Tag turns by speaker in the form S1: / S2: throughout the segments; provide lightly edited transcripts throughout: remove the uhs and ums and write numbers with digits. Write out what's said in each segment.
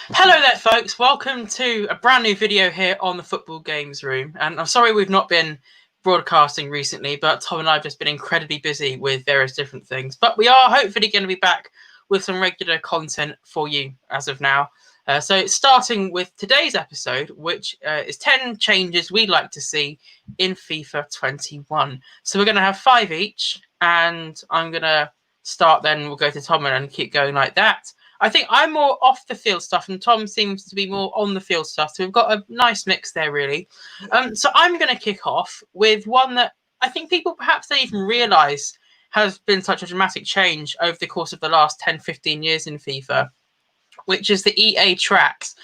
S1: Hello there, folks. Welcome to a brand new video here on the Football Games Room. And I'm sorry we've not been broadcasting recently, but Tom and I have just been incredibly busy with various different things. But we are hopefully going to be back with some regular content for you as of now. So starting with today's episode, which is 10 changes we'd like to see in FIFA 21. So we're going to have 5 each, and I'm going to start then. We'll go to Tom and keep going like that. I think I'm more off the field stuff, and Tom seems to be more on the field stuff. So we've got a nice mix there, really. So I'm going to kick off with one that I think people perhaps don't even realise has been such a dramatic change over the course of the last 10, 15 years in FIFA, which is the EA tracks.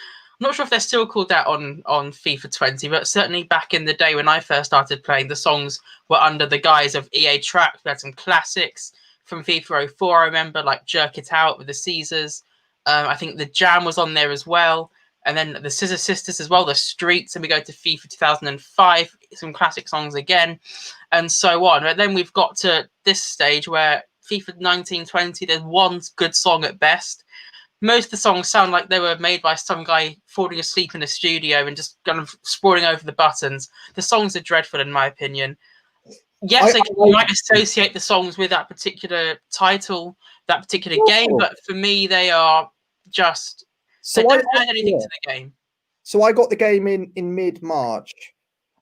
S1: I'm not sure if they're still called that on FIFA 20, but certainly back in the day when I first started playing, the songs were under the guise of EA tracks. We had some classics from FIFA 04, I remember, like Jerk It Out with the Caesars. I think the Jam was on there as well. And then the Scissor Sisters as well, the Streets. And we go to FIFA 2005, some classic songs again, and so on. But then we've got to this stage where FIFA 1920, there's one good song at best. Most of the songs sound like they were made by some guy falling asleep in a studio and just kind of sprawling over the buttons. The songs are dreadful, in my opinion. Yes, you might associate the songs with that particular title, that particular game, but for me, they are just they don't add anything to the game.
S2: So I got the game in mid-March.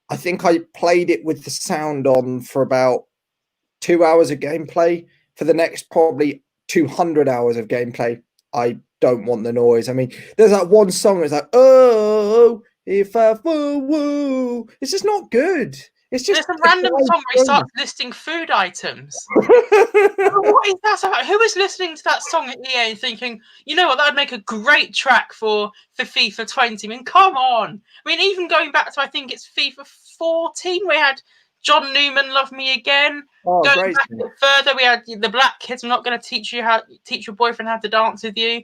S2: I think I played it with the sound on for about 2 hours of gameplay. For the next probably 200 hours of gameplay, I don't want the noise. I mean, there's that one song that's like, oh, if I woo, it's just not good. It's just
S1: there's a random song where he starts listing food items. What is that about? Who is listening to that song at EA and thinking, you know what, that would make a great track for FIFA 20? I mean, come on. I mean, even going back to, I think it's FIFA 14, we had John Newman, Love Me Again. Going back a bit further, we had the Black Kids, I'm not going to teach your boyfriend how to dance with you.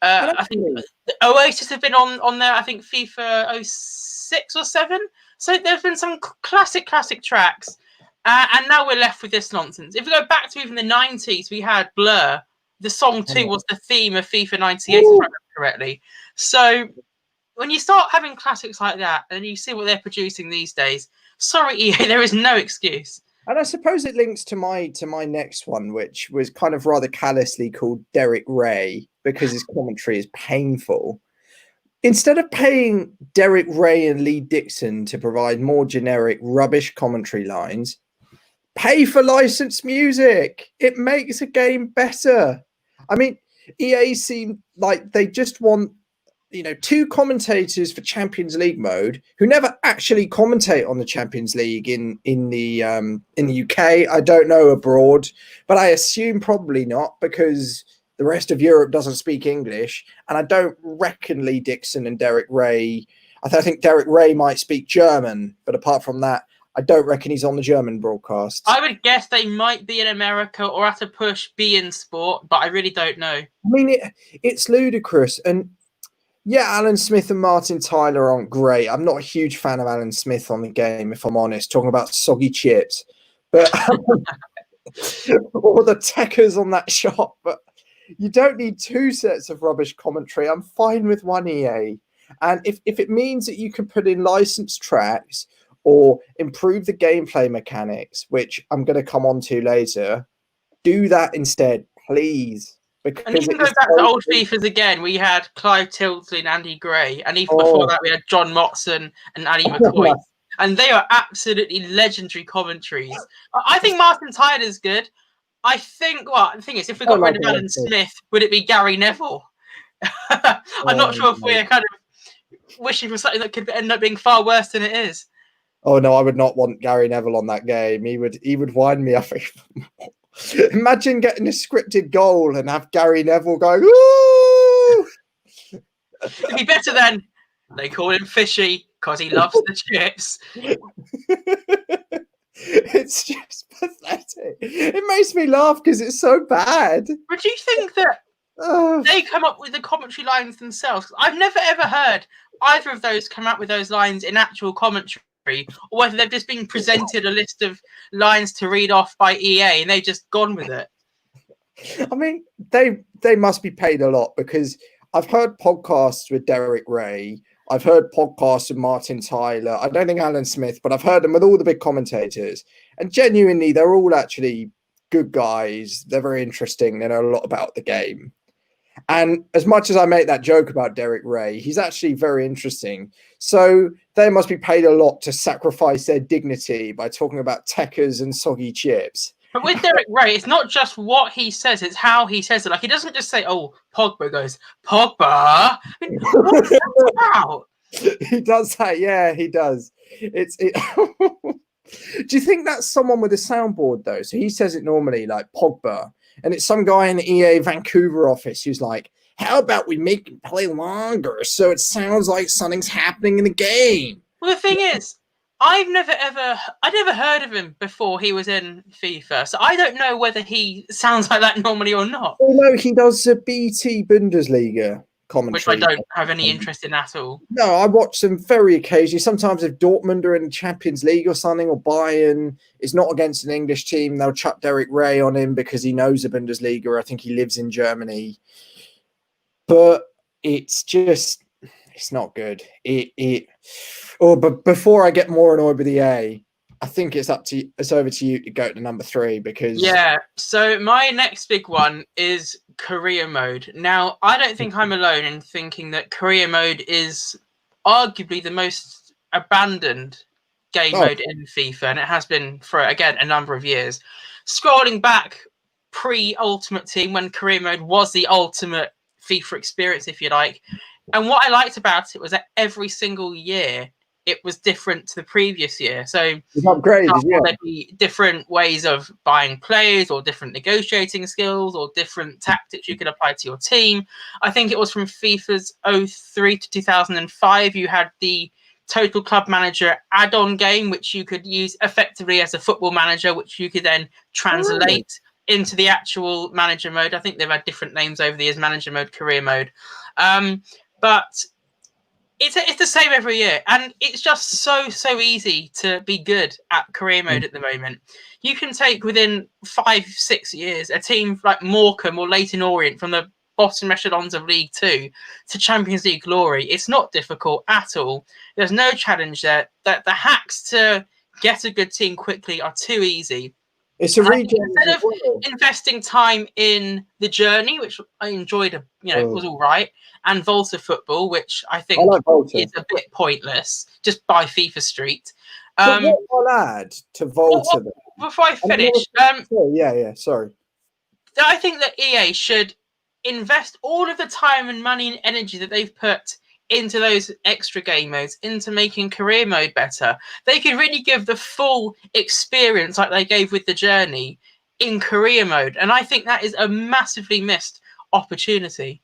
S1: I think Oasis have been on there, I think FIFA 06 or 7. So there's been some classic tracks, and now we're left with this nonsense. If we go back to even the 90s, we had Blur. The song too was the theme of FIFA 98, if I remember correctly. So when you start having classics like that, and you see what they're producing these days, sorry EA, there is no excuse.
S2: And I suppose it links to my next one, which was kind of rather callously called Derek Ray, because his commentary is painful. Instead of paying Derek Ray and Lee Dixon to provide more generic rubbish commentary lines, pay for licensed music. It makes a game better. I mean, EA seem like they just want, 2 commentators for Champions League mode who never actually commentate on the Champions League in the UK. I don't know abroad, but I assume probably not, because the rest of Europe doesn't speak English, and I don't reckon Lee Dixon and Derek Ray. I think Derek Ray might speak German, but apart from that, I don't reckon he's on the German broadcast.
S1: I would guess they might be in America or at a push be in sport, but I really don't know.
S2: I mean, it's ludicrous. And yeah, Alan Smith and Martin Tyler aren't great. I'm not a huge fan of Alan Smith on the game, if I'm honest, talking about soggy chips. But or the techers on that shot. But you don't need 2 sets of rubbish commentary. I'm fine with one, EA. And if it means that you can put in licensed tracks or improve the gameplay mechanics, which I'm going to come on to later, do that instead, please.
S1: Because and even go back to old FIFAs again, we had Clive Tilsley and Andy Gray, and even before that we had John Motson and Ali McCoy. And they are absolutely legendary commentaries. I think Martin Tyler's good. I think, well, the thing is, if we got rid of Alan Smith, would it be Gary Neville? I'm not sure if we're kind of wishing for something that could end up being far worse than it is.
S2: Oh no, I would not want Gary Neville on that game. He would wind me up. Imagine getting a scripted goal and have Gary Neville going, "Ooh!"
S1: It'd be better than they call him Fishy because he loves the chips.
S2: It's just pathetic. It makes me laugh because it's so bad.
S1: But do you think that they come up with the commentary lines themselves? I've never ever heard either of those come up with those lines in actual commentary, or whether they've just been presented a list of lines to read off by EA and they've just gone with it.
S2: I mean, they must be paid a lot, because I've heard podcasts with Derek Ray. I've heard podcasts with Martin Tyler. I don't think Alan Smith, but I've heard them with all the big commentators. And genuinely, they're all actually good guys. They're very interesting. They know a lot about the game. And as much as I make that joke about Derek Ray, he's actually very interesting. So they must be paid a lot to sacrifice their dignity by talking about techers and soggy chips.
S1: But with Derek Ray, it's not just what he says, it's how he says it. Like, he doesn't just say, oh, Pogba goes, Pogba? I mean, what's that about?
S2: He does that. Yeah, he does. Do you think that's someone with a soundboard, though? So he says it normally like Pogba. And it's some guy in the EA Vancouver office who's like, how about we make him play longer so it sounds like something's happening in the game?
S1: Well, the thing is, I never heard of him before he was in FIFA, so I don't know whether he sounds like that normally or not.
S2: Oh, no, he does the BT Bundesliga commentary.
S1: Which I don't have any interest in at all.
S2: No, I watch them very occasionally. Sometimes if Dortmund are in the Champions League or something, or Bayern is not against an English team, they'll chuck Derek Ray on him because he knows the Bundesliga. I think he lives in Germany. But it's not good. But before I get more annoyed with EA, I think it's over to you to go to number 3 because
S1: so my next big one is career mode. Now, I don't think I'm alone in thinking that career mode is arguably the most abandoned game mode in FIFA, and it has been for, again, a number of years. Scrolling back pre-Ultimate Team, when career mode was the ultimate FIFA experience, if you like, and what I liked about it was that every single year it was different to the previous year. So
S2: it's upgraded,
S1: there'd be different ways of buying players, or different negotiating skills, or different tactics you could apply to your team. I think it was from FIFA's 03 to 2005. You had the Total Club Manager add-on game, which you could use effectively as a football manager, which you could then translate into the actual manager mode. I think they've had different names over the years: manager mode, career mode. But it's the same every year, and it's just so easy to be good at career mode at the moment. You can take, within 5-6 years, a team like Morecambe or Leyton Orient from the bottom echelons of League 2 to Champions League glory. It's not difficult at all. There's no challenge there. That the hacks to get a good team quickly are too easy.
S2: It's a region.
S1: Instead of investing time in the journey, which I enjoyed, it was all right, and Volta football, which I think is a bit pointless, just by FIFA Street.
S2: But what I'll add to Volta,
S1: before I finish,
S2: sorry.
S1: I think that EA should invest all of the time and money and energy that they've put into those extra game modes, into making career mode better. They could really give the full experience like they gave with the journey in career mode. And I think that is a massively missed opportunity.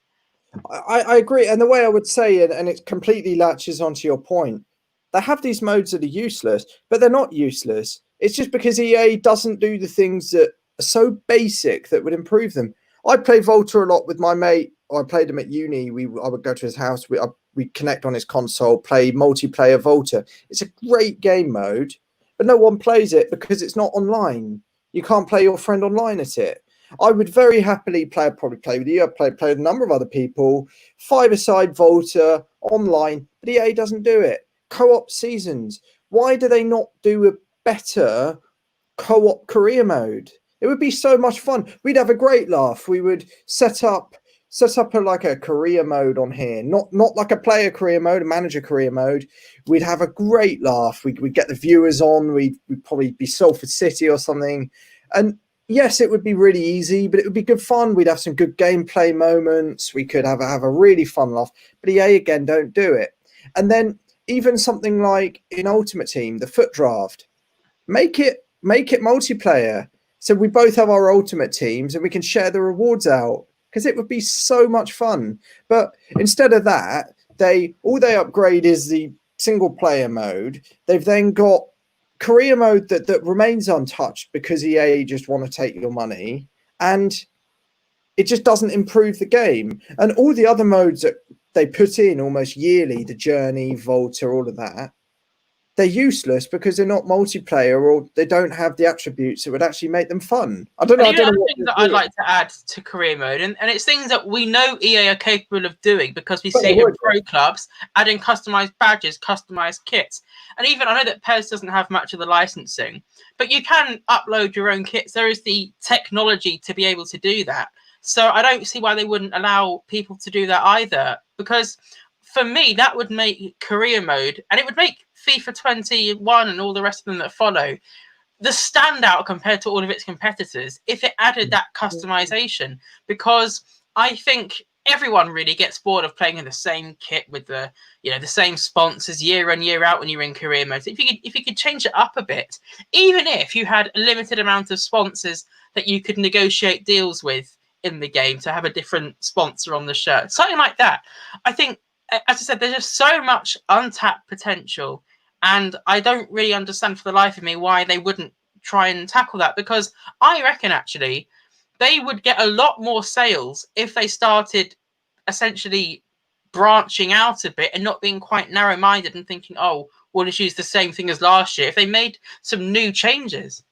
S2: I agree. And the way I would say it, and it completely latches onto your point, they have these modes that are useless, but they're not useless. It's just because EA doesn't do the things that are so basic that would improve them. I play Volta a lot with my mate. I played him at uni. I would go to his house. We connect on his console, play multiplayer Volta. It's a great game mode, but no one plays it because it's not online. You can't play your friend online at it. I would very happily probably play with you. I've played with a number of other people. 5-a-side Volta online, but EA doesn't do it. Co-op seasons. Why do they not do a better co-op career mode? It would be so much fun. We'd have a great laugh. We would set up a career mode on here, not like a player career mode, a manager career mode. We'd have a great laugh. We'd get the viewers on. We'd probably be Salford City or something. And yes, it would be really easy, but it would be good fun. We'd have some good gameplay moments. We could have a really fun laugh. But EA, again, don't do it. And then even something like in Ultimate Team, the foot draft, make it multiplayer. So we both have our ultimate teams and we can share the rewards out, because it would be so much fun. But instead of that, all they upgrade is the single player mode. They've then got career mode that remains untouched because EA just want to take your money, and it just doesn't improve the game. And all the other modes that they put in almost yearly, the journey, Volta, all of that, they're useless because they're not multiplayer or they don't have the attributes that would actually make them fun. I don't know.
S1: And
S2: I don't know
S1: things that I'd like to add to career mode, and it's things that we know EA are capable of doing because we see it in pro clubs, adding customized badges, customized kits. And even I know that PES doesn't have much of the licensing, but you can upload your own kits. There is the technology to be able to do that. So I don't see why they wouldn't allow people to do that either, because for me, that would make career mode, and it would make FIFA 21 and all the rest of them that follow, the standout compared to all of its competitors if it added that customization. Because I think everyone really gets bored of playing in the same kit with the same sponsors year in year out when you're in career mode. So if you could change it up a bit, even if you had a limited amount of sponsors that you could negotiate deals with in the game to have a different sponsor on the shirt, something like that, I think, as I said, there's just so much untapped potential, and I don't really understand for the life of me why they wouldn't try and tackle that, because I reckon actually they would get a lot more sales if they started essentially branching out a bit and not being quite narrow-minded and thinking, oh, we'll just use the same thing as last year. If they made some new changes.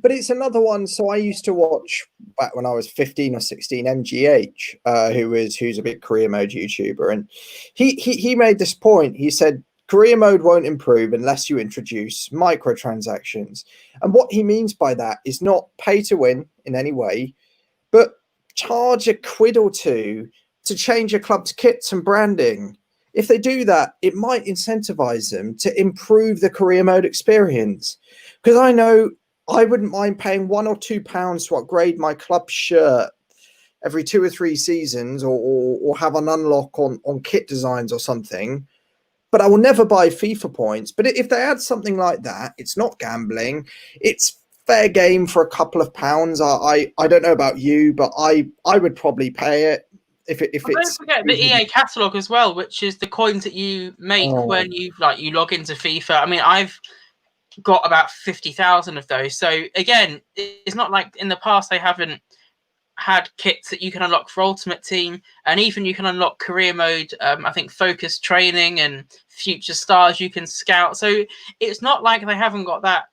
S2: But it's another one. So I used to watch back when I was 15 or 16, MGH, who's a big career mode YouTuber, and he made this point. He said career mode won't improve unless you introduce microtransactions. And what he means by that is not pay to win in any way, but charge a quid or two to change a club's kits and branding. If they do that, it might incentivize them to improve the career mode experience. Because I know I wouldn't mind paying £1 or £2 to upgrade my club shirt every 2 or 3 seasons, or have an unlock on kit designs or something. But I will never buy FIFA points. But if they add something like that, it's not gambling. It's fair game for a couple of pounds. I don't know about you, but I would probably pay it. If it's,
S1: don't forget the EA catalog as well, which is the coins that you make when you log into FIFA. I mean, I've got about 50,000 of those. So again, it's not like in the past they haven't had kits that you can unlock for Ultimate Team, and even you can unlock career mode. I think focus training and future stars you can scout. So it's not like they haven't got that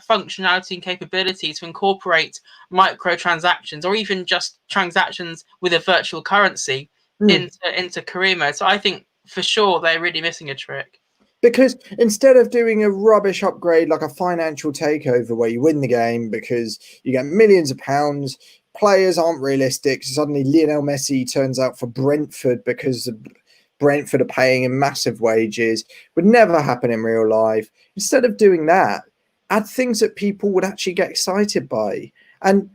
S1: functionality and capability to incorporate microtransactions or even just transactions with a virtual currency into career mode. So I think for sure they're really missing a trick.
S2: Because instead of doing a rubbish upgrade like a financial takeover where you win the game because you get millions of pounds, players aren't realistic. Suddenly Lionel Messi turns out for Brentford because Brentford are paying him massive wages. Would never happen in real life. Instead of doing that, add things that people would actually get excited by. And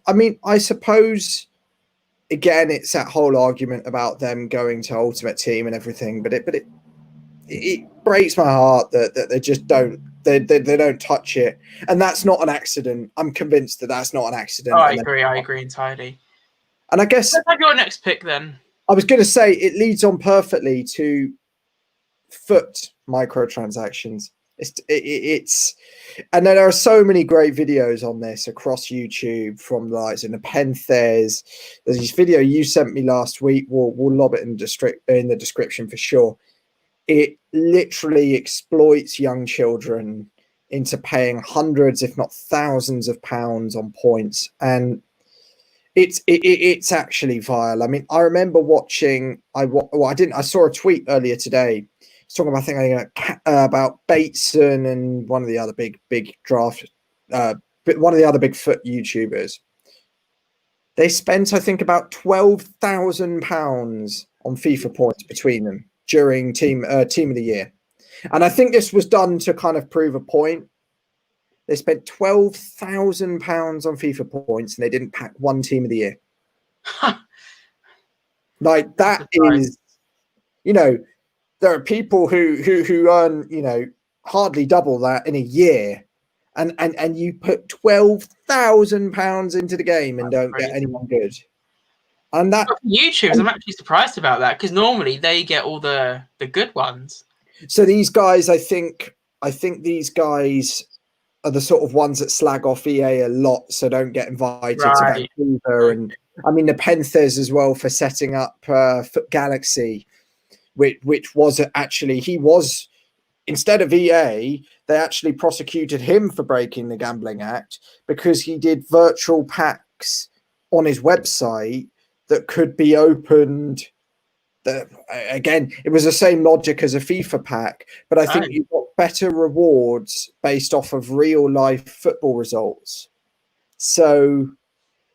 S2: I mean, I suppose, again, it's that whole argument about them going to Ultimate Team and everything, but it breaks my heart that they just don't touch it, and that's not an accident. I'm convinced that that's not an accident.
S1: Oh, I agree entirely.
S2: And I guess
S1: let's have your next pick then.
S2: I was going to say it leads on perfectly to foot microtransactions. It's and there are so many great videos on this across YouTube from the likes of Nepenthes. There's this video you sent me last week. We'll lob it in the description for sure. It literally exploits young children into paying hundreds, if not thousands of pounds on points. And it's actually vile. I mean, I remember watching, I saw a tweet earlier today. It's talking about, I think, about Bateson and one of the other big draft, one of the other big foot YouTubers. They spent, I think, about £12,000 on FIFA points between them during team of the year. And I think this was done to kind of prove a point. They spent £12,000 on FIFA points and they didn't pack one team of the year. Like, that is, there are people who earn, hardly double that in a year. And you put £12,000 into the game and don't get anyone good. And that
S1: YouTubers, I'm actually surprised about that, because normally they get all the good ones.
S2: So these guys, I think these guys are the sort of ones that slag off EA a lot, so don't get invited to Vancouver. And I mean, Nepenthes as well for setting up Foot Galaxy, which was actually he was instead of EA, they actually prosecuted him for breaking the Gambling Act because he did virtual packs on his website that could be opened. Again, it was the same logic as a FIFA pack, but I think you got better rewards based off of real life football results. So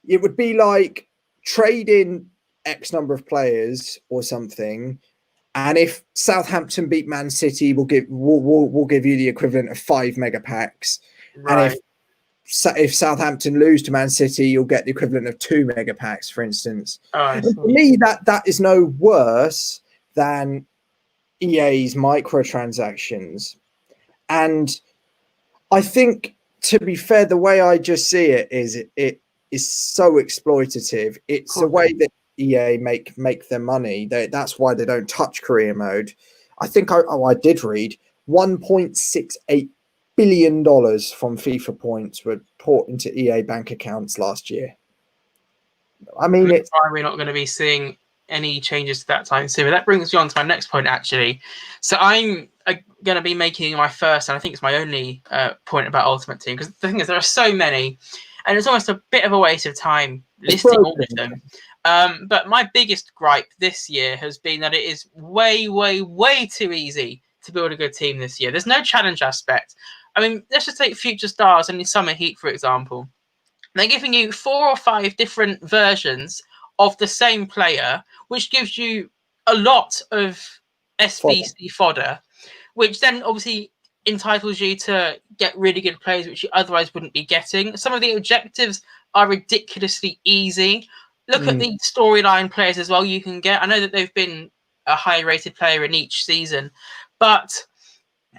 S2: it would be like trading X number of players or something, and if Southampton beat Man City, we'll give you the equivalent of 5 mega packs,
S1: Right.
S2: and if Southampton lose to Man City, you'll get the equivalent of 2 mega packs, for instance. For me, that is no worse than EA's microtransactions. And I think, to be fair, the way I just see it is so exploitative. It's the way that EA make their money. That's why they don't touch career mode. I think I did read $1.68 billion from FIFA points were put into EA bank accounts last year. I mean,
S1: that's why we're not going to be seeing any changes to that time soon. But that brings me on to my next point, actually. So I'm going to be making my first, and I think it's my only point about Ultimate Team, because the thing is, there are so many, and it's almost a bit of a waste of time listing all of them. But my biggest gripe this year has been that it is way, way, way too easy to build a good team this year. There's no challenge aspect. I mean, let's just take Future Stars and Summer Heat, for example. They're giving you 4 or 5 different versions of the same player, which gives you a lot of SBC fodder, which then obviously entitles you to get really good players, which you otherwise wouldn't be getting. Some of the objectives are ridiculously easy. Look at the storyline players as well you can get. I know that they've been a high-rated player in each season, but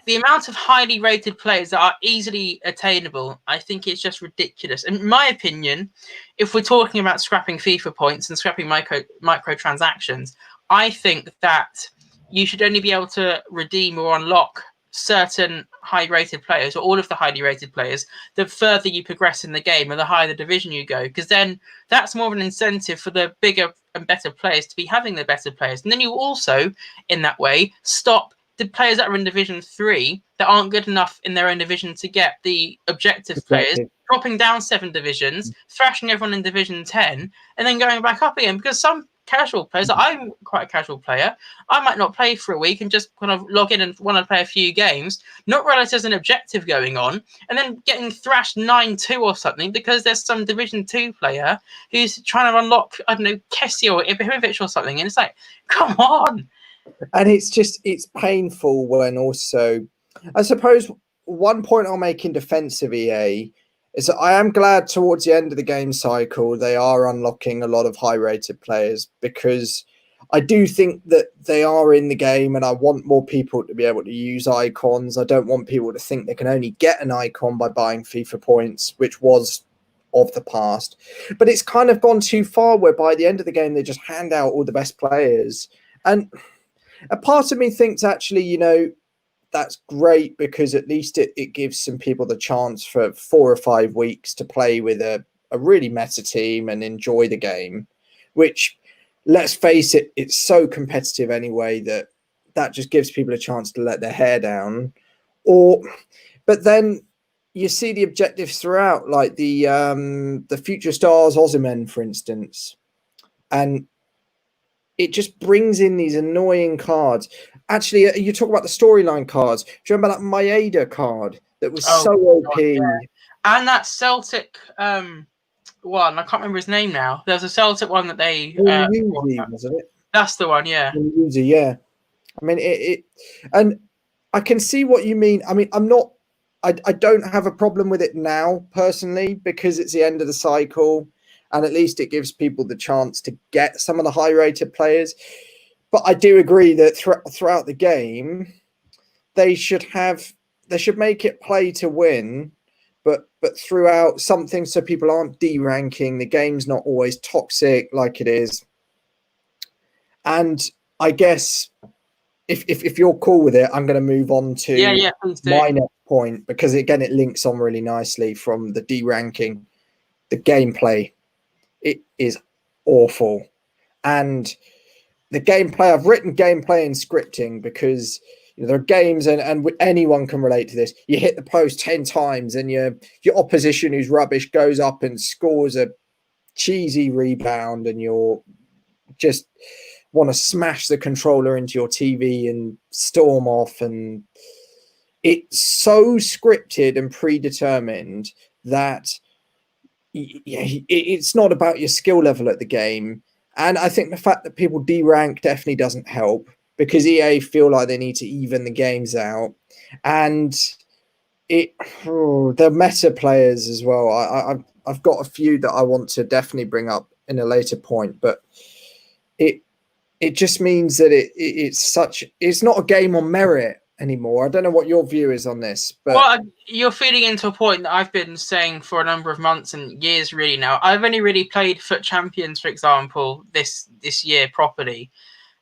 S1: the amount of highly rated players that are easily attainable, I think it's just ridiculous. In my opinion, if we're talking about scrapping FIFA points and scrapping microtransactions, I think that you should only be able to redeem or unlock certain high-rated players, or all of the highly rated players, the further you progress in the game and the higher the division you go, because then that's more of an incentive for the bigger and better players to be having the better players. And then you also, in that way, stop the players that are in Division 3 that aren't good enough in their own division to get the objective players, dropping down 7 divisions, thrashing everyone in Division 10, and then going back up again. Because some casual players, I'm quite a casual player, I might not play for a week and just kind of log in and want to play a few games, not realize there's an objective going on, and then getting thrashed 9-2 or something because there's some Division 2 player who's trying to unlock, I don't know, Kessie or Ibrahimovic or something. And it's like, come on.
S2: And it's painful when also, I suppose one point I'll make in defense of EA is that I am glad towards the end of the game cycle they are unlocking a lot of high-rated players, because I do think that they are in the game and I want more people to be able to use icons. I don't want people to think they can only get an icon by buying FIFA points, which was of the past. But it's kind of gone too far where by the end of the game they just hand out all the best players. And a part of me thinks actually, that's great, because at least it gives some people the chance for 4 or 5 weeks to play with a really meta team and enjoy the game, which, let's face it, it's so competitive anyway that just gives people a chance to let their hair down. But then you see the objectives throughout, like the Future Stars Ozyman, for instance, and it just brings in these annoying cards. Actually, you talk about the storyline cards. Do you remember that Maeda card that was so OP?
S1: Yeah. And that Celtic one, I can't remember his name now. There's a Celtic one that they
S2: wasn't it?
S1: That's the one, yeah.
S2: Yeah. I mean it and I can see what you mean. I mean, I don't have a problem with it now personally, because it's the end of the cycle. And at least it gives people the chance to get some of the high-rated players. But I do agree that throughout the game, they should make it play to win, but throughout something so people aren't deranking. The game's not always toxic like it is. And I guess if you're cool with it, I'm going to move on to my next point, because again, it links on really nicely from the deranking. The gameplay. It is awful. And the gameplay, I've written gameplay and scripting because there are games, and anyone can relate to this. You hit the post 10 times, and your opposition, who's rubbish, goes up and scores a cheesy rebound, and you're just want to smash the controller into your TV and storm off. And it's so scripted and predetermined that it's not about your skill level at the game. And I think the fact that people derank definitely doesn't help, because EA feel like they need to even the games out. And the meta players as well. I've got a few that I want to definitely bring up in a later point, but it just means that it's not a game on merit anymore. I don't know what your view is on this, but
S1: well, you're feeding into a point that I've been saying for a number of months and years really now. I've only really played Foot Champions, for example, this year properly.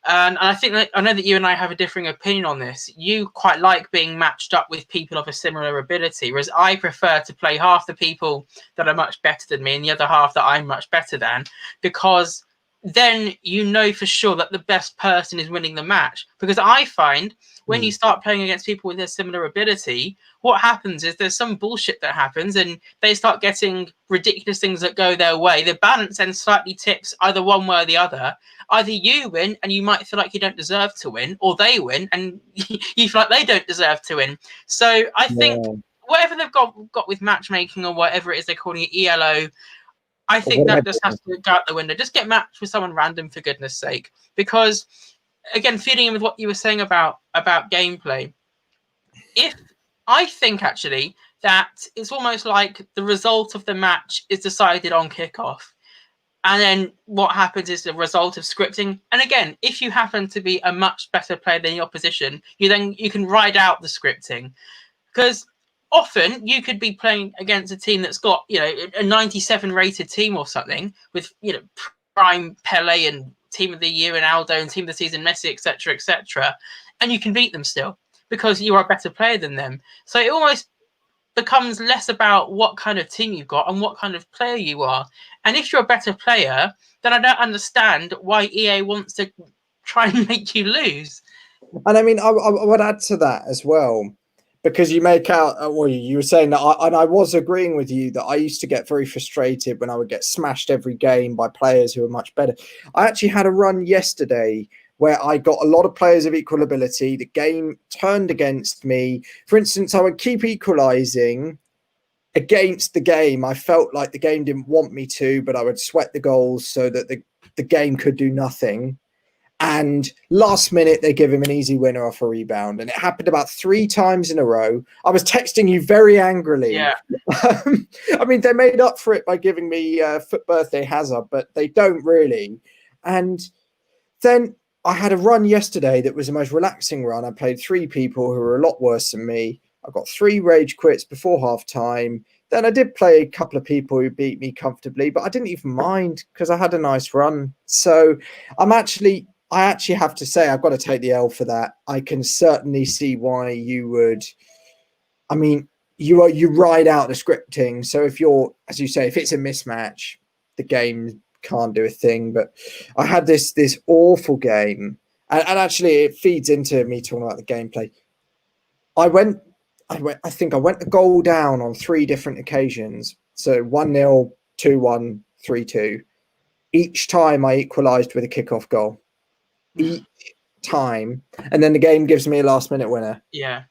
S1: And I think that I know that you and I have a differing opinion on this. You quite like being matched up with people of a similar ability, whereas I prefer to play half the people that are much better than me and the other half that I'm much better than, because then you know for sure that the best person is winning the match. Because I find when you start playing against people with a similar ability, what happens is there's some bullshit that happens and they start getting ridiculous things that go their way. The balance then slightly tips either one way or the other. Either you win and you might feel like you don't deserve to win, or they win and you feel like they don't deserve to win. So I think whatever they've got with matchmaking or whatever it is they're calling it, ELO, I think that just has to go out the window. Just get matched with someone random, for goodness sake. Because, again, feeding in with what you were saying about gameplay, I think actually that it's almost like the result of the match is decided on kickoff. And then what happens is the result of scripting. And again, if you happen to be a much better player than the opposition, you can ride out the scripting. Because often you could be playing against a team that's got, a 97 rated team or something with, prime Pele and team of the year and Aldo and team of the season Messi, etc., and you can beat them still because you are a better player than them. So it almost becomes less about what kind of team you've got and what kind of player you are. And if you're a better player, then I don't understand why EA wants to try and make you lose.
S2: And I mean, I would add to that as well, because you make out, well, you were saying that, I was agreeing with you that I used to get very frustrated when I would get smashed every game by players who were much better. I actually had a run yesterday where I got a lot of players of equal ability. The game turned against me. For instance, I would keep equalizing against the game. I felt like the game didn't want me to, but I would sweat the goals so that the game could do nothing. And last minute, they give him an easy winner off a rebound. And it happened about 3 times in a row. I was texting you very angrily.
S1: Yeah.
S2: I mean, they made up for it by giving me foot birthday hazard, but they don't really. And then I had a run yesterday that was the most relaxing run. I played 3 people who were a lot worse than me. I got 3 rage quits before half time. Then I did play a couple of people who beat me comfortably, but I didn't even mind because I had a nice run. So I actually have to say I've got to take the L for that. I can certainly see why you would. I mean, you ride out the scripting. So if you're, as you say, if it's a mismatch, the game can't do a thing. But I had this awful game, and actually it feeds into me talking about the gameplay. I think I went a goal down on 3 different occasions. So 1-0, 2-1, 3-2. Each time I equalised with a kickoff goal. Each time, and then the game gives me a last-minute winner.
S1: Yeah.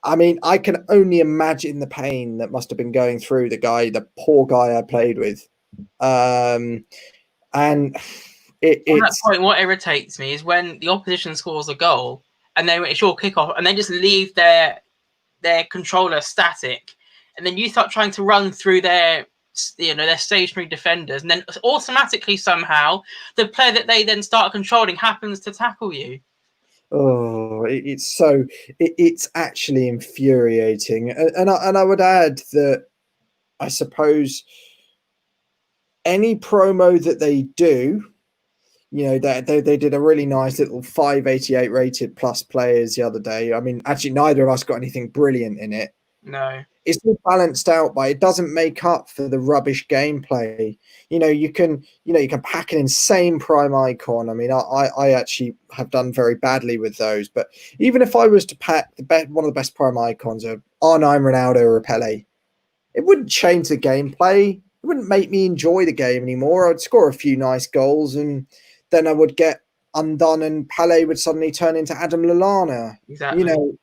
S2: I mean, I can only imagine the pain that must have been going through the poor guy I played with. And
S1: on that point, what irritates me is when the opposition scores a goal and then it's your kickoff and they just leave their controller static, and then you start trying to run through their stationary defenders, and then automatically somehow the player that they then start controlling happens to tackle you.
S2: Oh, it's actually infuriating. And I would add that I suppose any promo that they do, they did a really nice little 588 rated plus players the other day. I mean, actually, neither of us got anything brilliant in it.
S1: No.
S2: It's all balanced out, but it doesn't make up for the rubbish gameplay. You can pack an insane prime icon. I mean, I actually have done very badly with those. But even if I was to pack one of the best prime icons of R9 Ronaldo or Pele, it wouldn't change the gameplay. It wouldn't make me enjoy the game anymore. I'd score a few nice goals, and then I would get undone, and Pele would suddenly turn into Adam Lallana.
S1: Exactly.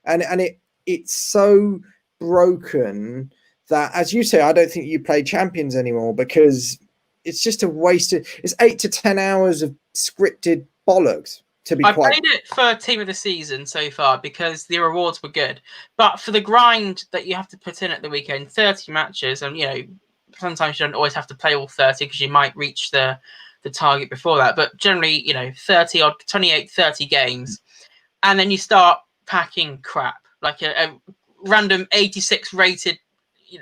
S2: And it's so broken that, as you say, I don't think you play Champions anymore because it's just a wasted. It's 8 to 10 hours of scripted bollocks.
S1: I played it for Team of the Season so far because the rewards were good, but for the grind that you have to put in at the weekend, 30 matches, and sometimes you don't always have to play all 30 because you might reach the target before that, but generally 30 odd 28 30 games, and then you start packing crap like a random 86 rated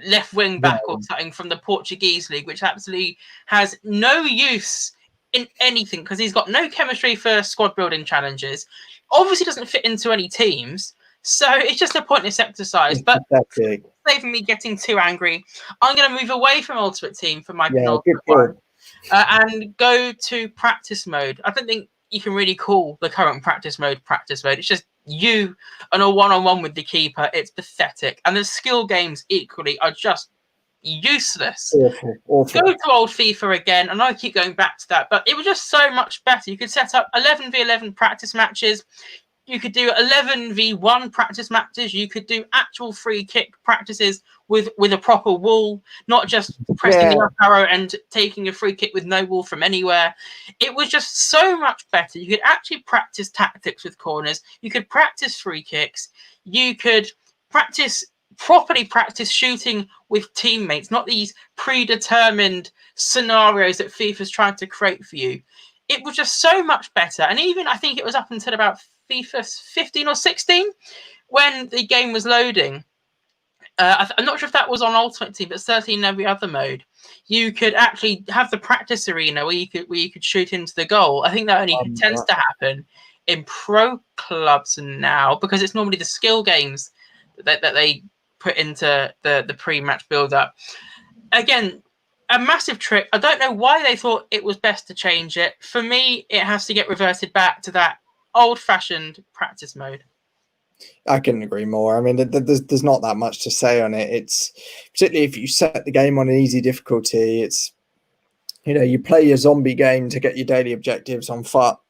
S1: left wing back or something from the Portuguese league, which absolutely has no use in anything because he's got no chemistry for squad building challenges, obviously doesn't fit into any teams, so it's just a pointless exercise. But saving me getting too angry, I'm going to move away from Ultimate Team for my penultimate one and go to practice mode. I don't think you can really call the current practice mode. It's just you and a one-on-one with the keeper. It's pathetic, and the skill games equally are just useless.
S2: Awful.
S1: Go to old FIFA again, and I keep going back to that, but it was just so much better. You could set up 11v11 practice matches. You could do 11v1 practice matches. You could do actual free kick practices with a proper wall, not just pressing the up arrow and taking a free kick with no wall from anywhere. It was just so much better. You could actually practice tactics with corners. You could practice free kicks. You could properly practice shooting with teammates, not these predetermined scenarios that FIFA's trying to create for you. It was just so much better. And even I think it was up until about FIFA 15 or 16 when the game was loading. I'm not sure if that was on Ultimate Team, but certainly in every other mode, you could actually have the practice arena where you could shoot into the goal. I think that only tends to happen in pro clubs now because it's normally the skill games that they put into the pre-match build-up. Again, a massive trick. I don't know why they thought it was best to change it. For me, it has to get reverted back to that old-fashioned practice mode.
S2: I couldn't agree more. I mean, there's not that much to say on it. It's particularly if you set the game on an easy difficulty. It's you play your zombie game to get your daily objectives on FUT.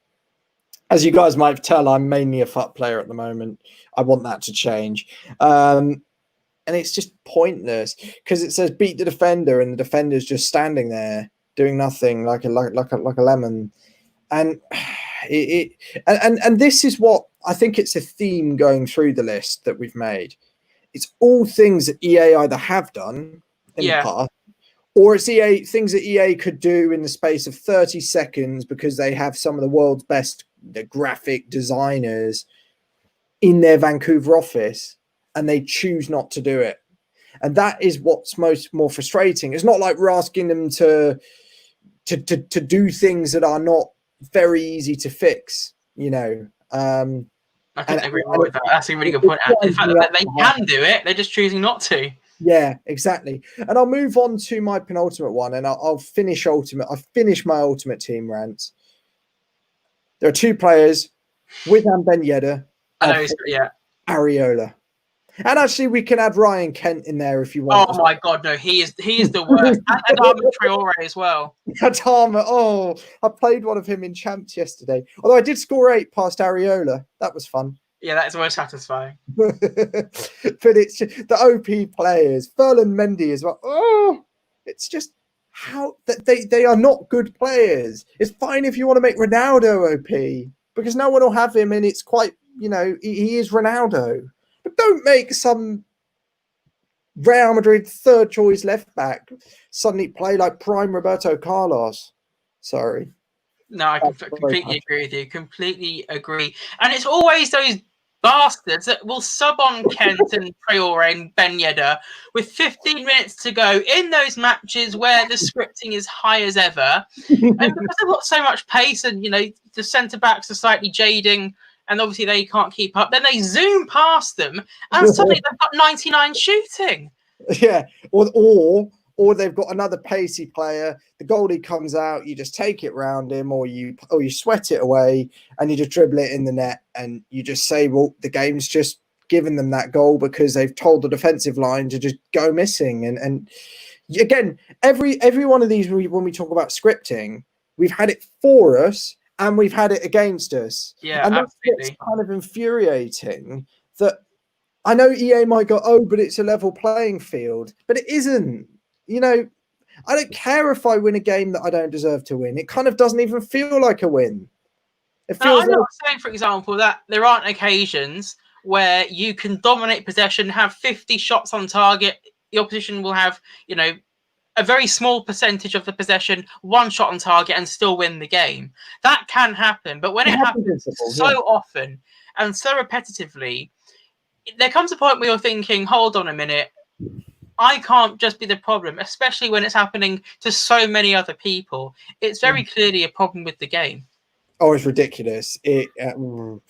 S2: As you guys might tell, I'm mainly a FUT player at the moment. I want that to change, and it's just pointless because it says beat the defender, and the defender's just standing there doing nothing, like a lemon, and and this is what I think it's a theme going through the list that we've made. It's all things that EA either have done in the past, or it's things that EA could do in the space of 30 seconds because they have some of the world's best graphic designers in their Vancouver office, and they choose not to do it. And that is what's more frustrating. It's not like we're asking them to do things that are not very easy to fix,
S1: I couldn't agree more with that. That's a really good point. In fact, that they can do it, they're just choosing not to.
S2: Yeah, exactly. And I'll move on to my penultimate one, and I'll finish Ultimate. I've finished my Ultimate Team rant. There are two players, Wissam Ben Yedder and Areola. And actually, we can add Ryan Kent in there if you want.
S1: Oh my God, no, he is the worst. And Adama Traore as well.
S2: Adama, I played one of him in Champs yesterday. Although I did score 8 past Areola. That was fun.
S1: Yeah, that is most satisfying.
S2: But it's just, the OP players, Ferland Mendy as well. Oh, it's just how they are not good players. It's fine if you want to make Ronaldo OP because no one will have him, and it's quite, he is Ronaldo. But don't make some Real Madrid third choice left back suddenly play like prime Roberto Carlos. Sorry.
S1: No, I completely agree with you. Completely agree. And it's always those bastards that will sub on Kent and Traore and Ben Yedder with 15 minutes to go in those matches where the scripting is high as ever. And because they've got so much pace and, the centre-backs are slightly jading and obviously they can't keep up. Then they zoom past them, and suddenly they've got 99 shooting.
S2: Yeah, or they've got another pacey player. The goalie comes out, you just take it round him, or you sweat it away, and you just dribble it in the net, and you just say, well, the game's just given them that goal because they've told the defensive line to just go missing. And again, every one of these, when we talk about scripting, we've had it for us and we've had it against us.
S1: Yeah,
S2: and that's
S1: absolutely.
S2: kind of infuriating. That I know EA might go, oh, but it's a level playing field, but it isn't. You know, I don't care if I win a game that I don't deserve to win. It kind of doesn't even feel like a win. It feels
S1: I'm not saying, for example, that there aren't occasions where you can dominate possession, have 50 shots on target. The opposition will have, you know, a very small percentage of the possession, one shot on target, and still win the game. That can happen. But when it happens so often and so repetitively, there comes a point where you're thinking, hold on a minute, I can't just be the problem, especially when it's happening to so many other people. It's very clearly a problem with the game.
S2: Oh, it's ridiculous. And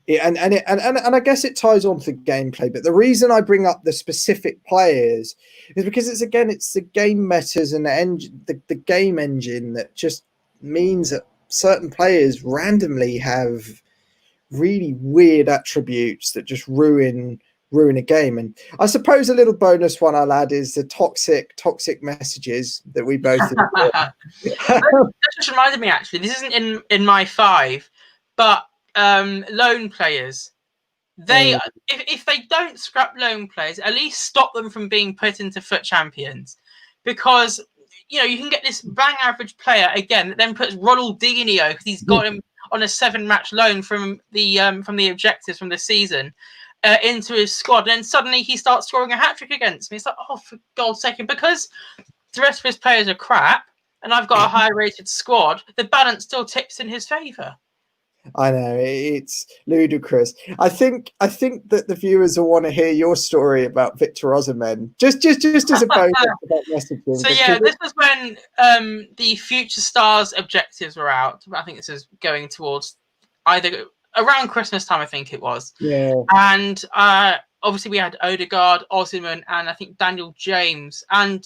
S2: I guess it ties on to gameplay. But the reason I bring up the specific players is because it's the game metas and the game engine that just means that certain players randomly have really weird attributes that just ruin a game. And I suppose a little bonus one I'll add is the toxic messages that we both
S1: that just reminded me, actually, this isn't in my 5, but loan players, they if they don't scrap loan players, at least stop them from being put into FUT Champions, because you know you can get this bang average player again that then puts Ronaldinho, because he's got him on a 7-match loan from the objectives from the season, into his squad, and then suddenly he starts scoring a hat-trick against me. It's like, oh, for God's sake. And because the rest of his players are crap and I've got a high-rated squad, the balance still tips in his favour.
S2: I know, it's ludicrous. I think that the viewers will want to hear your story about Victor Osimhen. Just as a bonus about messaging.
S1: So yeah, this was when the Future Stars objectives were out. I think this is going towards either around Christmas time, I think it was.
S2: Yeah.
S1: And obviously we had Odegaard, Osimhen, and I think Daniel James and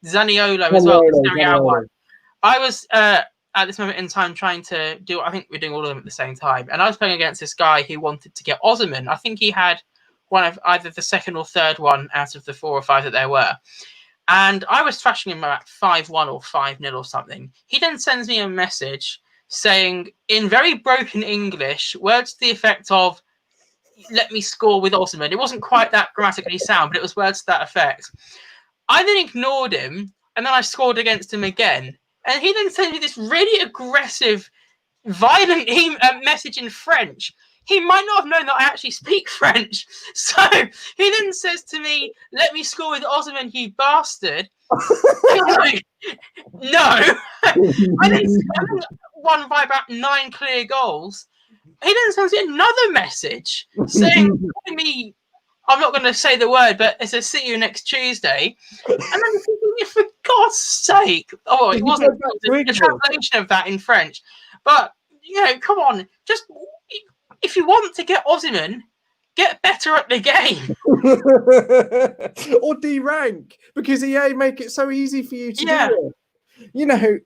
S1: Zaniolo as well. I was at this moment in time trying to do, I think we're doing all of them at the same time, and I was playing against this guy who wanted to get Osimhen. I think he had one of either the second or third one out of the 4 or 5 that there were. And I was thrashing him at 5-1 or 5-0 or something. He then sends me a message saying, in very broken English, words to the effect of, let me score with Osimhen. It wasn't quite that grammatically sound, but it was words to that effect. I then ignored him, and then I scored against him again. And he then sent me this really aggressive, violent message in French. He might not have known that I actually speak French. So he then says to me, let me score with Osimhen, you bastard. Like, no. I then won by about 9 clear goals. He then sends me another message saying to me, I'm not going to say the word, but it says, see you next Tuesday. And I'm thinking, for God's sake. Oh, it wasn't a translation of that in French. But, you know, come on. Just, if you want to get Osimhen, get better at the game.
S2: Or D-rank, because EA make it so easy for you to do it. You know,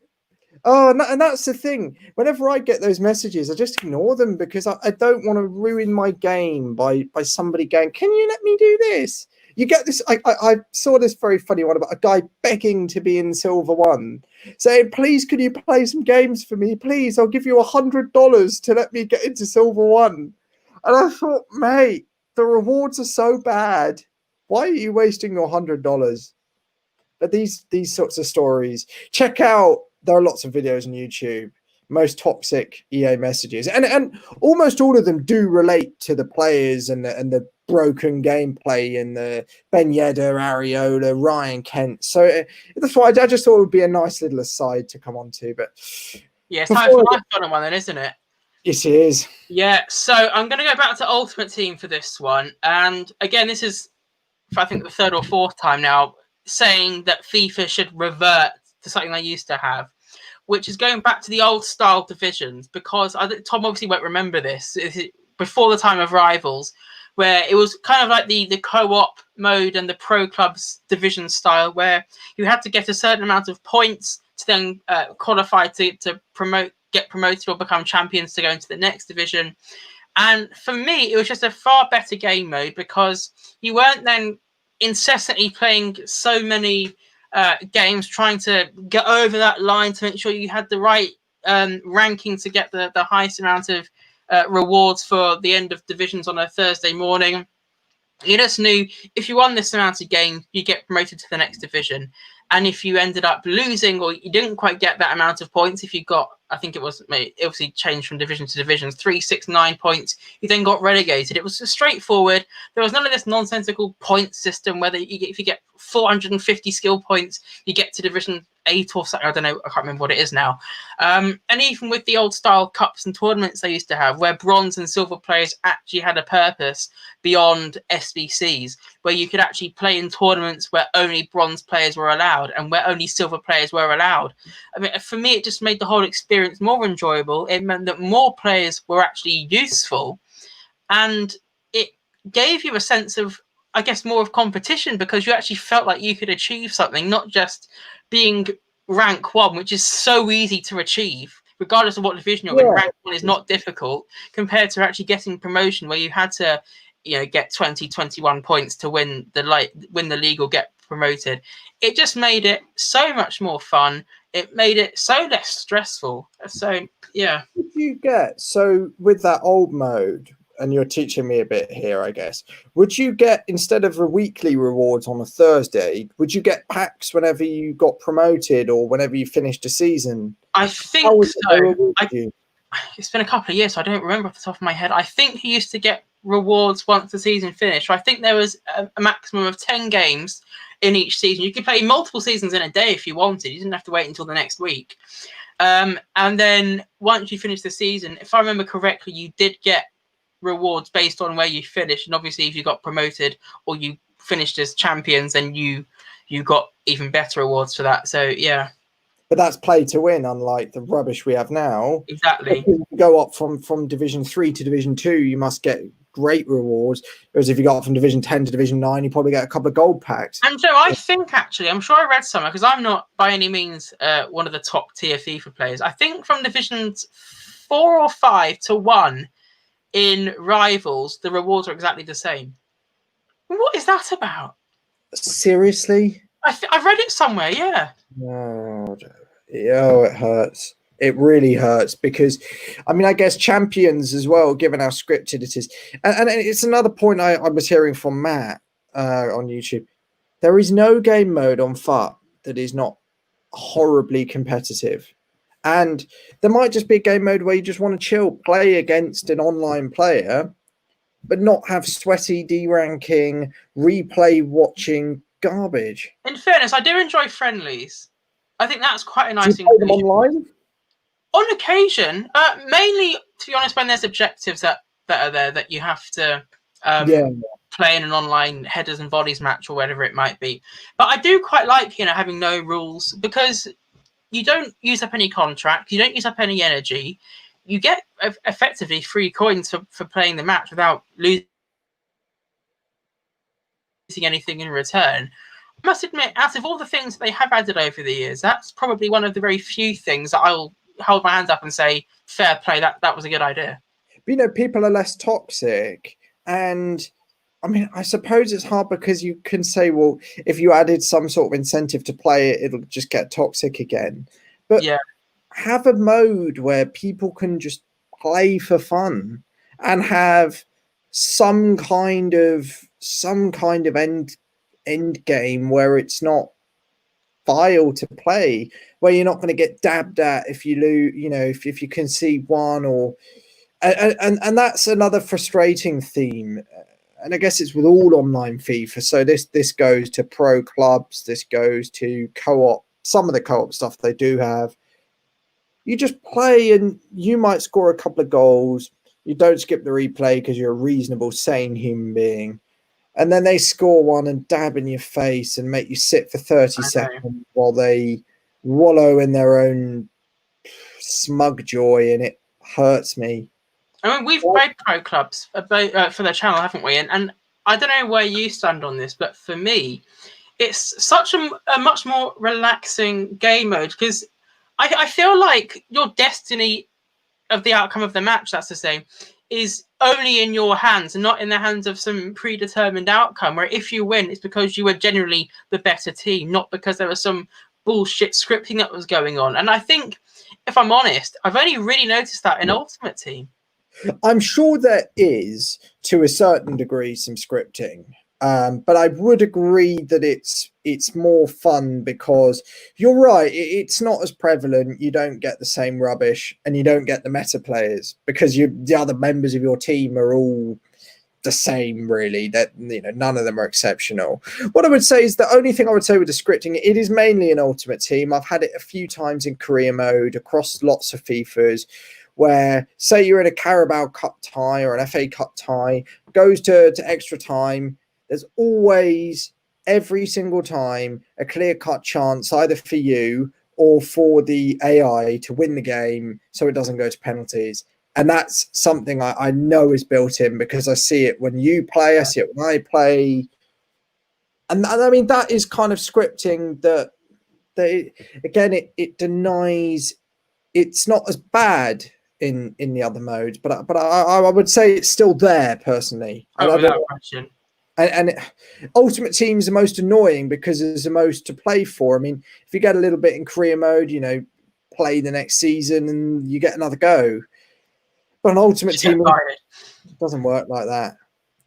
S2: and that's the thing. Whenever I get those messages, I just ignore them because I don't want to ruin my game by somebody going, can you let me do this? You get this. I saw this very funny one about a guy begging to be in Silver 1, saying, please, could you play some games for me? Please, I'll give you $100 to let me get into Silver 1. And I thought, mate, the rewards are so bad. Why are you wasting your $100? But these sorts of stories, check out. There are lots of videos on YouTube, most toxic EA messages, and almost all of them do relate to the players and the broken gameplay and the Ben Yedder, Areola, Ryan Kent. So that's why I just thought it would be a nice little aside to come on to. But
S1: yeah, it's time for my final one then, isn't it?
S2: Yes, it is.
S1: Yeah, so I'm going to go back to Ultimate Team for this one. And again, this is, I think, the 3rd or 4th time now, saying that FIFA should revert to something they used to have, which is going back to the old style divisions, because Tom obviously won't remember this, before the time of Rivals, where it was kind of like the co-op mode and the pro clubs division style, where you had to get a certain amount of points to then qualify to get promoted or become champions to go into the next division. And for me, it was just a far better game mode because you weren't then incessantly playing so many games trying to get over that line to make sure you had the right ranking to get the highest amount of rewards for the end of divisions on a Thursday morning. You just knew if you won this amount of games, you get promoted to the next division. And if you ended up losing or you didn't quite get that amount of points, if you got, I think it obviously changed from division to division, 3, 6, 9 points, you then got relegated. It was straightforward. There was none of this nonsensical point system where if you get 450 skill points, you get to division 8 or something. I don't know. I can't remember what it is now. And even with the old style cups and tournaments they used to have, where bronze and silver players actually had a purpose beyond SBCs, where you could actually play in tournaments where only bronze players were allowed and where only silver players were allowed. I mean, for me, it just made the whole experience more enjoyable. It meant that more players were actually useful, and it gave you a sense of, I guess, more of competition because you actually felt like you could achieve something, not just being rank 1, which is so easy to achieve, regardless of what division you're in. Rank 1 is not difficult compared to actually getting promotion, where you had to, get 20, 21 points to win the league or get promoted. It just made it so much more fun. It made it so less stressful. So, yeah.
S2: What did you get? So with that old mode, and you're teaching me a bit here, I guess, would you get, instead of a weekly rewards on a Thursday, would you get packs whenever you got promoted or whenever you finished a season?
S1: I think so. It's been a couple of years, so I don't remember off the top of my head. I think you used to get rewards once the season finished. I think there was a maximum of 10 games in each season. You could play multiple seasons in a day if you wanted. You didn't have to wait until the next week. And then once you finished the season, if I remember correctly, you did get rewards based on where you finished. And obviously, if you got promoted or you finished as champions, then you got even better rewards for that. So, yeah.
S2: But that's play to win, unlike the rubbish we have now.
S1: Exactly.
S2: If you go up from Division 3 to Division 2, you must get great rewards. Whereas if you go up from Division 10 to Division 9, you probably get a couple of gold packs.
S1: And so I think, actually, I'm sure I read somewhere, because I'm not by any means one of the top tier FIFA players. I think from Divisions 4 or 5 to 1 in Rivals, the rewards are exactly the same. What is that about?
S2: Seriously?
S1: I read it somewhere, yeah.
S2: No, it hurts. It really hurts because, I mean, I guess champions as well, given how scripted it is. And it's another point I was hearing from Matt on YouTube. There is no game mode on FUT that is not horribly competitive. And there might just be a game mode where you just want to chill, play against an online player, but not have sweaty deranking, replay watching garbage.
S1: In fairness, I do enjoy friendlies. I think that's quite a nice
S2: thing. Do you play them online?
S1: On occasion, mainly, to be honest, when there's objectives that are there that you have to play in an online headers and volleys match or whatever it might be. But I do quite like, having no rules, because you don't use up any contract, you don't use up any energy, you get effectively free coins for playing the match without losing anything in return. I must admit, out of all the things that they have added over the years, that's probably one of the very few things that I'll hold my hands up and say, fair play, that was a good idea.
S2: But, people are less toxic. And, I mean, I suppose it's hard because you can say, well, if you added some sort of incentive to play it, it'll just get toxic again. But have a mode where people can just play for fun and have some kind of end game where it's not vile to play, where you're not going to get dabbed at if you lose, if you concede one, or and that's another frustrating theme. And I guess it's with all online FIFA. So this goes to pro clubs, this goes to co-op, some of the co-op stuff they do have. You just play and you might score a couple of goals. You don't skip the replay because you're a reasonable, sane human being. And then they score one and dab in your face and make you sit for 30 seconds while they wallow in their own smug joy, and it hurts me.
S1: I mean, we've played pro clubs for the channel, haven't we? And I don't know where you stand on this, but for me, it's such a much more relaxing game mode because I feel like your destiny of the outcome of the match, that's to say, is only in your hands and not in the hands of some predetermined outcome. Where if you win, it's because you were generally the better team, not because there was some bullshit scripting that was going on. And I think, if I'm honest, I've only really noticed that in Ultimate Team.
S2: I'm sure there is, to a certain degree, some scripting, but I would agree that it's more fun because you're right. It's not as prevalent. You don't get the same rubbish, and you don't get the meta players because the other members of your team are all the same. Really, that none of them are exceptional. What I would say is the only thing I would say with the scripting, it is mainly an Ultimate Team. I've had it a few times in career mode across lots of FIFAs, where say you're in a Carabao Cup tie or an FA Cup tie, goes to extra time. There's always, every single time, a clear-cut chance either for you or for the AI to win the game so it doesn't go to penalties. And that's something I know is built in because I see it when you play, I see it when I play. And I mean, that is kind of scripting that again, it denies it's not as bad in the other modes, but I would say it's still there personally.
S1: Oh, without question.
S2: And Ultimate Team is the most annoying because there's the most to play for. I mean, if you get a little bit in career mode, play the next season and you get another go. But an Ultimate Team doesn't work like that.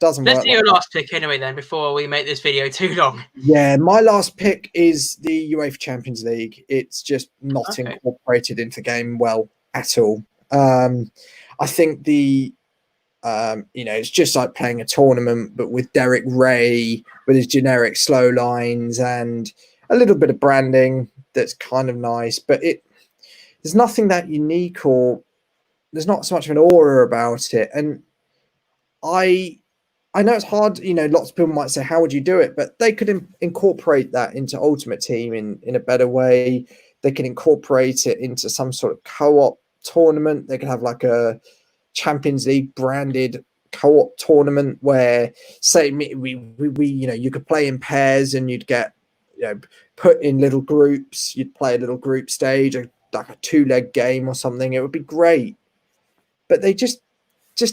S1: Let's do your last pick anyway, then, before we make this video too long.
S2: Yeah, my last pick is the UEFA Champions League. It's just not incorporated into the game well at all. I think it's just like playing a tournament, but with Derek Ray, with his generic slow lines and a little bit of branding that's kind of nice, but there's nothing that unique, or there's not so much of an aura about it. And I know it's hard, lots of people might say, how would you do it? But they could incorporate that into Ultimate Team in a better way. They can incorporate it into some sort of co-op tournament. They could have like a Champions League branded co-op tournament where, say, you could play in pairs and you'd get put in little groups. You'd play a little group stage, like a 2-leg game or something. It would be great. But they just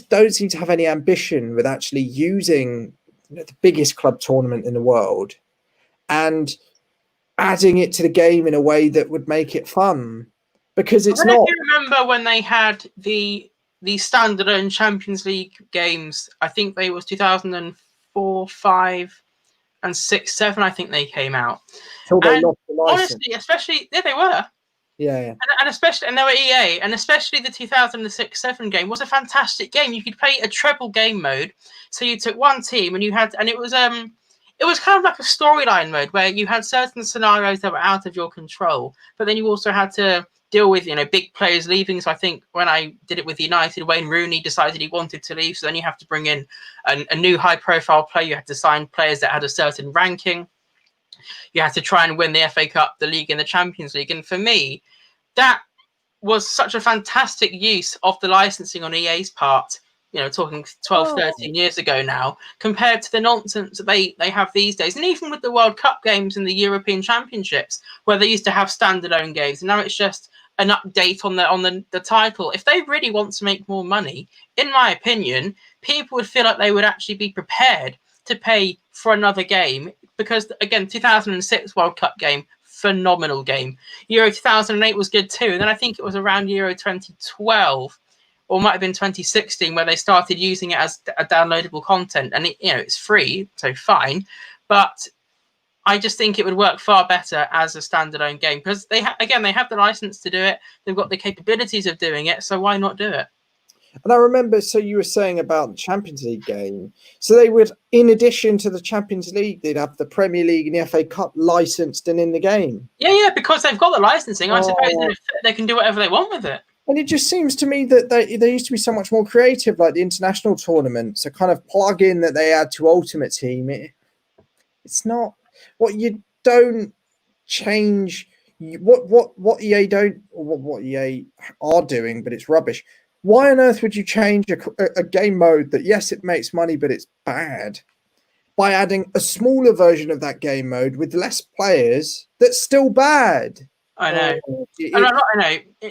S2: don't seem to have any ambition with actually using the biggest club tournament in the world and adding it to the game in a way that would make it fun. Because it's not.
S1: If you remember when they had the standalone Champions League games, I think they was 2004, 5, and 6, 7. I think they came out.
S2: Until they lost the license.
S1: Honestly, especially they were.
S2: Yeah.
S1: And especially, and they were EA, and especially the 2006-7 game was a fantastic game. You could play a treble game mode, so you took one team and it was kind of like a storyline mode where you had certain scenarios that were out of your control, but then you also had to deal with big players leaving. So I think when I did it with United, Wayne Rooney decided he wanted to leave, so then you have to bring in a new high-profile player. You had to sign players that had a certain ranking. You had to try and win the FA Cup, the league, and the Champions League. And for me, that was such a fantastic use of the licensing on EA's part, talking 12, 13 years ago now, compared to the nonsense that they have these days. And even with the World Cup games and the European Championships, where they used to have standalone games, and now it's just an update on the title. If they really want to make more money, in my opinion, people would feel like they would actually be prepared to pay for another game. Because, again, 2006 World Cup game, phenomenal game. Euro 2008 was good too. And then I think it was around Euro 2012, or might have been 2016, where they started using it as a downloadable content. And it's free, so fine. But I just think it would work far better as a standalone game because they have the license to do it. They've got the capabilities of doing it. So why not do it?
S2: And I remember, so you were saying about the Champions League game. So they would, in addition to the Champions League, they'd have the Premier League and the FA Cup licensed and in the game.
S1: Yeah, because they've got the licensing. I suppose they can do whatever they want with it.
S2: And it just seems to me that they used to be so much more creative, like the international tournaments, a kind of plug-in that they add to Ultimate Team. It's not what you don't change. What EA don't, or what EA are doing, but it's rubbish. Why on earth would you change a game mode that, yes, it makes money, but it's bad, by adding a smaller version of that game mode with less players that's still bad?
S1: I know. I know.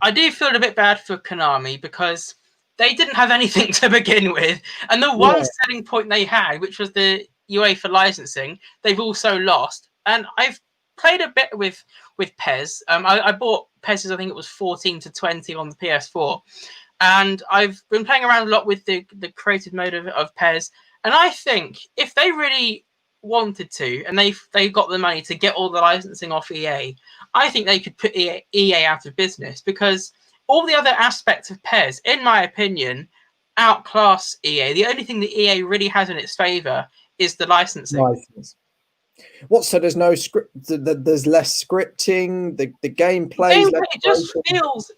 S1: I do feel a bit bad for Konami because they didn't have anything to begin with, and the one selling point they had, which was the UEFA licensing, they've also lost. And I've played a bit with PES. I bought PES, I think it was 14 to 20 on the PS4, and I've been playing around a lot with the creative mode of PES. And I think if they really wanted to, and they got the money to get all the licensing off EA, I think they could put EA out of business, because all the other aspects of PES, in my opinion, outclass EA. The only thing that EA really has in its favor is the licensing.
S2: So there's no script, there's less scripting, the gameplay
S1: it just feels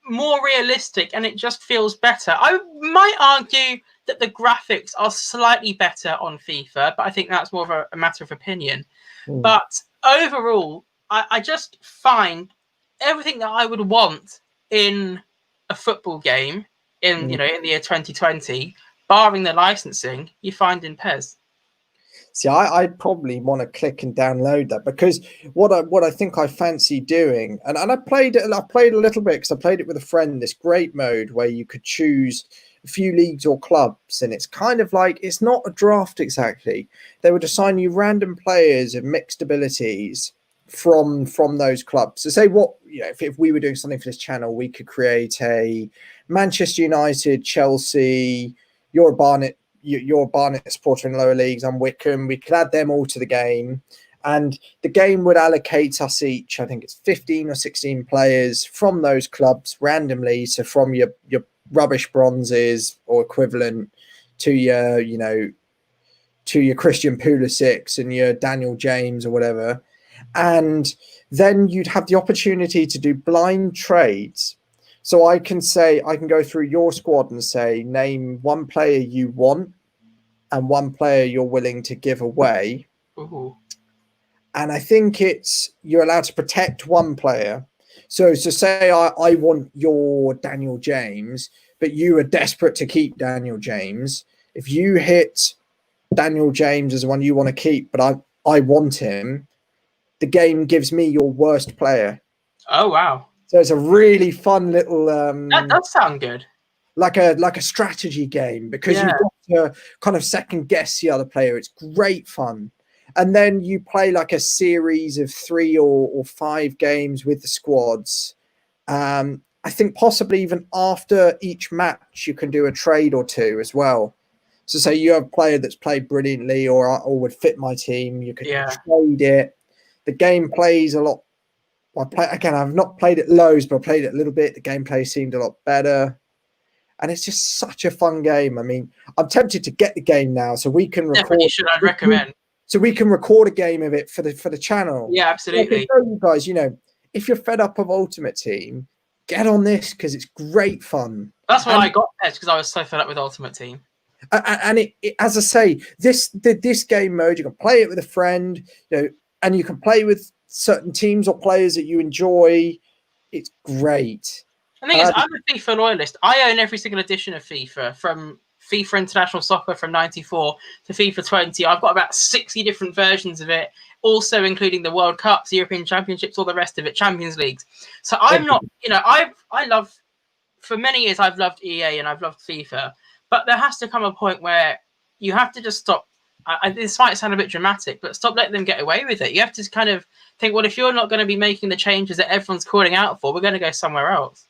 S1: more realistic, and it just feels better. I might argue that the graphics are slightly better on FIFA, but I think that's more of a matter of opinion. But overall, I just find everything that I would want in a football game in in the year 2020, barring the licensing, you find in PES.
S2: See, I'd probably want to click and download that, because what I think I fancy doing, and I played it. I played a little bit because I played it with a friend. This great mode where you could choose a few leagues or clubs, and it's kind of like, it's not a draft exactly. They would assign you random players of mixed abilities from those clubs. So say if we were doing something for this channel, we could create a Manchester United, Chelsea, you're a Barnet supporter in lower leagues, I'm Wickham. We could add them all to the game, and the game would allocate us each, I think it's 15 or 16 players from those clubs randomly. So from your rubbish bronzes or equivalent to your Christian Pulisic and your Daniel James or whatever. And then you'd have the opportunity to do blind trades. So I can go through your squad and say, name one player you want and one player you're willing to give away.
S1: Ooh.
S2: And I think you're allowed to protect one player. So say I want your Daniel James, but you are desperate to keep Daniel James. If you hit Daniel James as the one you want to keep, but I want him, the game gives me your worst player.
S1: Oh, wow.
S2: So it's a really fun little
S1: that does sound good.
S2: Like a strategy game, because you've got to kind of second guess the other player. It's great fun. And then you play like a series of 3 or 5 games with the squads. I think possibly even after each match you can do a trade or two as well. So say you have a player that's played brilliantly or would fit my team, you could trade it. The game plays a lot. I've not played it loads, but I played it a little bit. The gameplay seemed a lot better, and it's just such a fun game. I mean, I'm tempted to get the game now, so we can record.
S1: Definitely should. I'd recommend.
S2: So we can record a game of it for the channel.
S1: Yeah, absolutely.
S2: So you guys, if you're fed up of Ultimate Team, get on this, because it's great fun.
S1: That's why I got PES, because I was so fed up with Ultimate Team.
S2: And it, as I say, this game mode, you can play it with a friend, and you can play with certain teams or players that you enjoy. It's great.
S1: The thing is, I'm a FIFA loyalist. I own every single edition of FIFA, from FIFA International Soccer from '94 to FIFA 20. I've got about 60 different versions of it, also including the World Cups, European Championships, all the rest of it, Champions Leagues. So I'm not, I love, for many years I've loved EA and I've loved FIFA, but there has to come a point where you have to just stop. This might sound a bit dramatic, but stop letting them get away with it. You have to kind of think, well, if you're not going to be making the changes that everyone's calling out for, we're going to go somewhere else.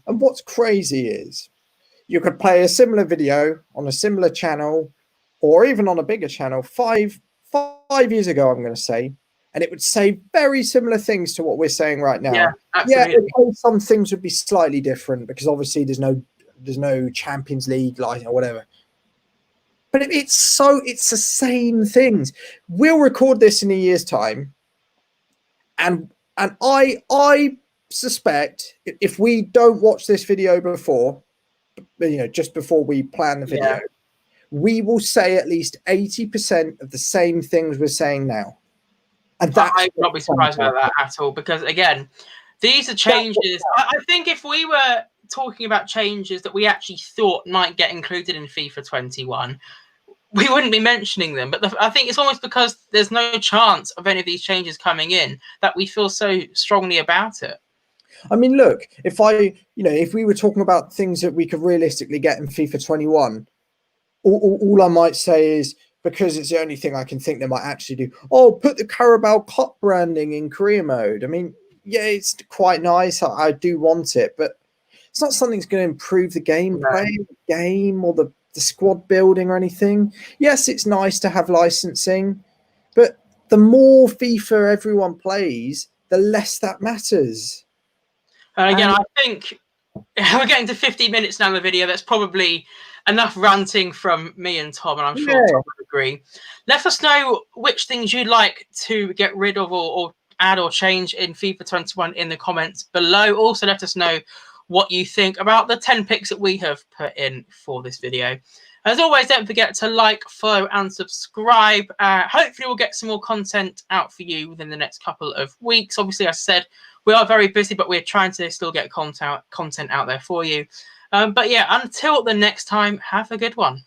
S2: And what's crazy is you could play a similar video on a similar channel, or even on a bigger channel, five years ago, I'm going to say, and it would say very similar things to what we're saying right now.
S1: Yeah, absolutely.
S2: Yeah, some things would be slightly different, because obviously there's no Champions League or whatever. But it's the same things. We'll record this in a year's time, and I suspect if we don't watch this video before, just before we plan the video, we will say at least 80% of the same things we're saying now. And
S1: I would not be surprised about that at all, because again, these are changes. I think if we were talking about changes that we actually thought might get included in FIFA 21, we wouldn't be mentioning them. But I think it's almost because there's no chance of any of these changes coming in that we feel so strongly about it.
S2: I mean, look, if we were talking about things that we could realistically get in FIFA 21, all I might say is, because it's the only thing I can think they might actually do, oh, put the Carabao Cup branding in career mode. I mean, yeah, it's quite nice. I do want it, but it's not something that's going to improve the gameplay, game, or the squad building or anything. Yes, it's nice to have licensing, but the more FIFA everyone plays, the less that matters.
S1: Again, I think we're getting to 15 minutes now in the video. That's probably enough ranting from me and Tom, and I'm sure Tom would agree. Let us know which things you'd like to get rid of or add or change in FIFA 21 in the comments below. Also, let us know what you think about the 10 picks that we have put in for this video. As always, don't forget to like, follow, and subscribe. Hopefully, we'll get some more content out for you within the next couple of weeks. Obviously, as I said, we are very busy, but we're trying to still get content out there for you. But yeah, until the next time, have a good one.